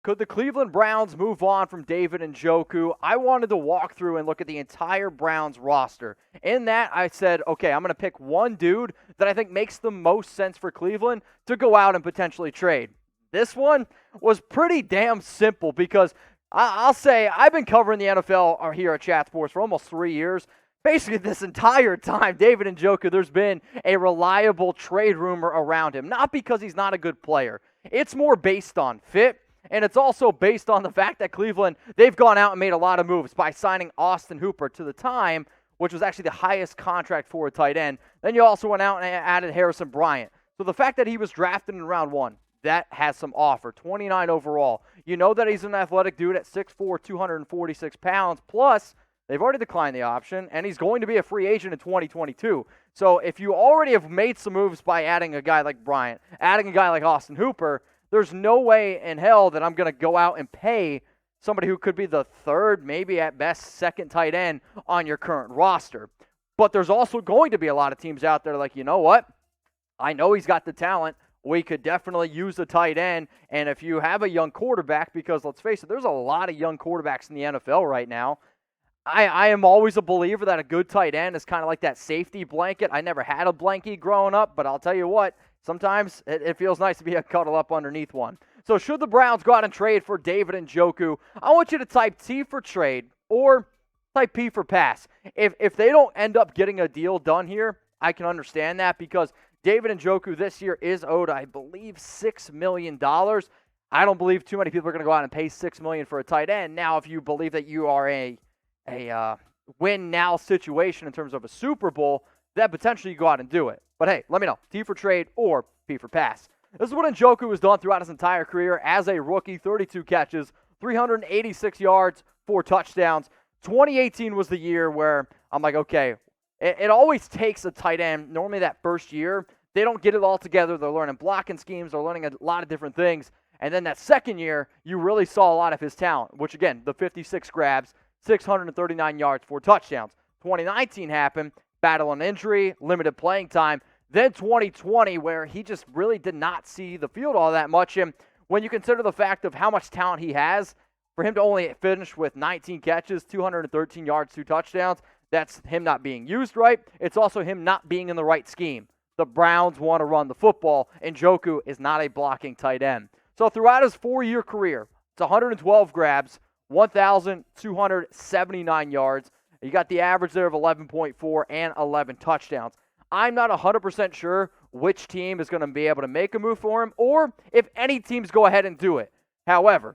Could the Cleveland Browns move on from David Njoku? I wanted to walk through and look at the entire Browns roster. In that, I said, okay, I'm going to pick one dude that I think makes the most sense for Cleveland to go out and potentially trade. This one was pretty damn simple because I'll say I've been covering the NFL here at Chat Sports for almost 3 years. Basically, this entire time, David Njoku, there's been a reliable trade rumor around him. Not because he's not a good player. It's more based on fit. And it's also based on the fact that Cleveland, they've gone out and made a lot of moves by signing Austin Hooper to the time, which was actually the highest contract for a tight end. Then you also went out and added Harrison Bryant. So the fact that he was drafted in round 1, that has some offer. 29 overall. You know that he's an athletic dude at 6'4", 246 pounds. Plus, they've already declined the option, and he's going to be a free agent in 2022. So if you already have made some moves by adding a guy like Bryant, adding a guy like Austin Hooper, there's no way in hell that I'm going to go out and pay somebody who could be the third, maybe at best second tight end on your current roster. But there's also going to be a lot of teams out there like, you know what? I know he's got the talent. We could definitely use the tight end. And if you have a young quarterback, because let's face it, there's a lot of young quarterbacks in the NFL right now. I am always a believer that a good tight end is kind of like that safety blanket. I never had a blankie growing up, but I'll tell you what, sometimes it feels nice to be cuddled up underneath one. So should the Browns go out and trade for David Njoku, I want you to type T for trade or type P for pass. If they don't end up getting a deal done here, I can understand that because David Njoku this year is owed, I believe, $6 million. I don't believe too many people are going to go out and pay $6 million for a tight end. Now, if you believe that you are a win-now situation in terms of a Super Bowl, then potentially you go out and do it. But hey, let me know. T for trade or P for pass. This is what Njoku has done throughout his entire career as a rookie. 32 catches, 386 yards, 4 touchdowns. 2018 was the year where I'm like, okay, it always takes a tight end. Normally that first year, they don't get it all together. They're learning blocking schemes. They're learning a lot of different things. And then that second year, you really saw a lot of his talent, which again, the 56 grabs, 639 yards, 4 touchdowns. 2019 happened, battle and injury, limited playing time. Then 2020, where he just really did not see the field all that much. And when you consider the fact of how much talent he has, for him to only finish with 19 catches, 213 yards, 2 touchdowns, that's him not being used right. It's also him not being in the right scheme. The Browns want to run the football, and Njoku is not a blocking tight end. So throughout his 4-year career, it's 112 grabs, 1,279 yards. You got the average there of 11.4 and 11 touchdowns. I'm not 100% sure which team is going to be able to make a move for him or if any teams go ahead and do it. However,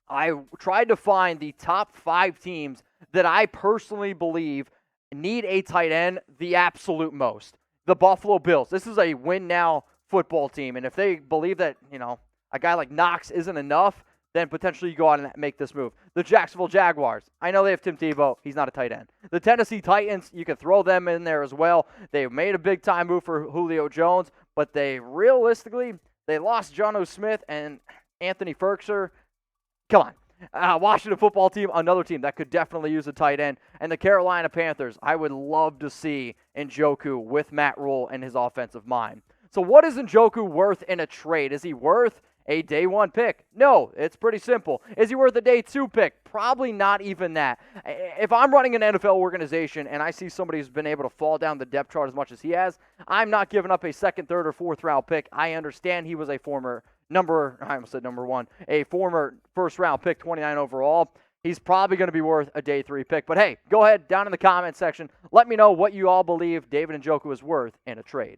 I tried to find the top 5 teams that I personally believe need a tight end the absolute most. The Buffalo Bills. This is a win-now football team, and if they believe that, a guy like Knox isn't enough, then potentially you go out and make this move. The Jacksonville Jaguars. I know they have Tim Tebow. He's not a tight end. The Tennessee Titans, you could throw them in there as well. They made a big-time move for Julio Jones, but they lost Jonnu Smith and Anthony Ferguson. Come on. Washington football team, another team that could definitely use a tight end. And the Carolina Panthers, I would love to see Njoku with Matt Rule and his offensive mind. So what is Njoku worth in a trade? Is he worth a day 1 pick? No, it's pretty simple. Is he worth a day 2 pick? Probably not even that. If I'm running an NFL organization and I see somebody who's been able to fall down the depth chart as much as he has, I'm not giving up a 2nd, 3rd, or 4th round pick. I understand he was a former a former 1st round pick, 29 overall. He's probably going to be worth a day 3 pick. But hey, go ahead down in the comment section. Let me know what you all believe David Njoku is worth in a trade.